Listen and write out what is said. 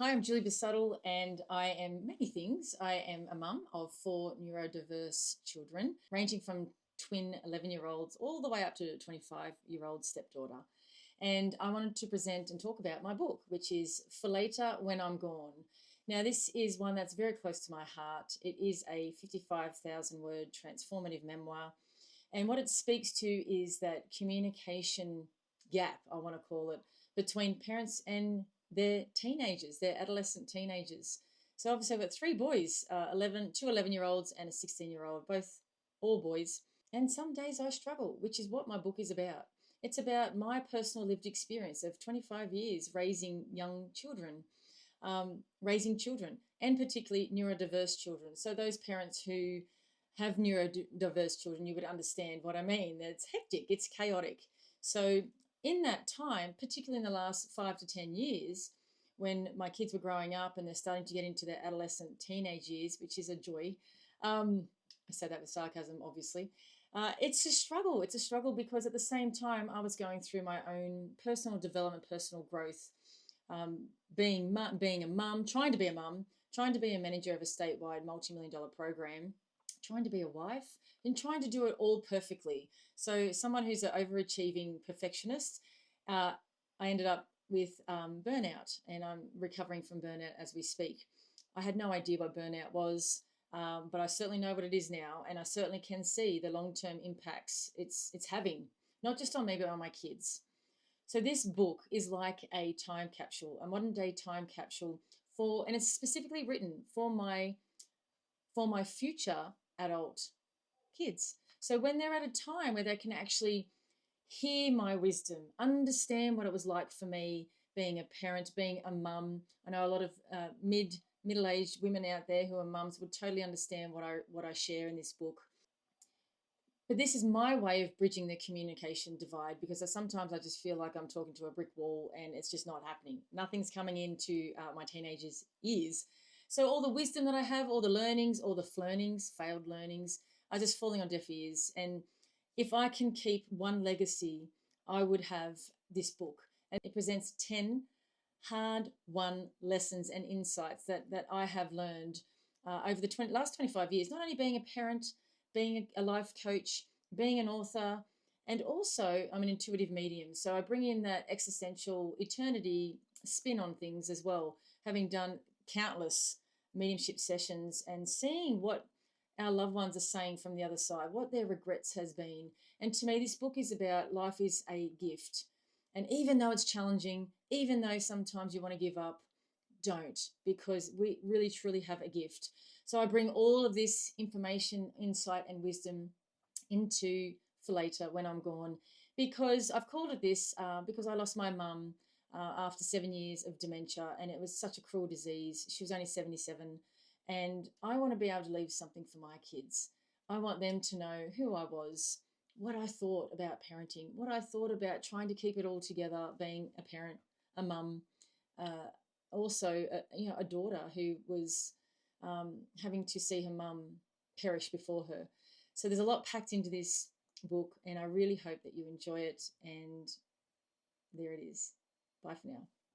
Hi, I'm Julie Busuttil, and I am many things. I am a mum of 4 neurodiverse children, ranging from twin 11-year-olds all the way up to a 25-year-old stepdaughter. And I wanted to present and talk about my book, which is For Later When I'm Gone. Now, this is one that's very close to my heart. It is a 55,000 word transformative memoir. And what it speaks to is that communication gap, I want to call it, between parents and their teenagers, their adolescent teenagers. So obviously I've got three boys, 2 11-year-olds and a 16-year-old, both all boys. And some days I struggle, which is what my book is about. It's about my personal lived experience of 25 years raising young children, and particularly neurodiverse children. So those parents who have neurodiverse children, you would understand what I mean. It's hectic, it's chaotic. So in that time, particularly in the last 5 to 10 years, when my kids were growing up and they're starting to get into their adolescent teenage years, which is a joy. I say that with sarcasm, obviously. It's a struggle. It's a struggle because at the same time, I was going through my own personal development, personal growth, being a mum, trying to be a mum, trying to be a manager of a statewide multi-million-dollar program, trying to be a wife, and trying to do it all perfectly. So someone who's an overachieving perfectionist, I ended up with burnout, and I'm recovering from burnout as we speak. I had no idea what burnout was, but I certainly know what it is now, and I certainly can see the long-term impacts it's having, not just on me, but on my kids. So this book is like a time capsule, a modern day time capsule and it's specifically written for my future adult kids. So when they're at a time where they can actually hear my wisdom, understand what it was like for me being a parent, being a mum. I know a lot of middle-aged women out there who are mums would totally understand what I share in this book. But this is my way of bridging the communication divide, because sometimes I just feel like I'm talking to a brick wall and it's just not happening. Nothing's coming into my teenagers' ears. So all the wisdom that I have, all the learnings, all the flirnings, failed learnings, are just falling on deaf ears. And if I can keep one legacy, I would have this book. And it presents 10 hard-won lessons and insights that I have learned over the last 25 years, not only being a parent, being a life coach, being an author, and also I'm an intuitive medium. So I bring in that existential eternity spin on things as well, having done countless mediumship sessions and seeing what our loved ones are saying from the other side, what their regrets has been. And to me, this book is about life is a gift. And even though it's challenging, even though sometimes you want to give up, don't, because we really truly have a gift. So I bring all of this information, insight, and wisdom into For Later When I'm Gone, because I've called it this because I lost my mum after 7 years of dementia, and it was such a cruel disease. She was only 77, and I want to be able to leave something for my kids. I want them to know who I was, what I thought about parenting, what I thought about trying to keep it all together, being a parent, a mum, also a daughter who was having to see her mum perish before her. So there's a lot packed into this book, and I really hope that you enjoy it. And there it is. Bye for now.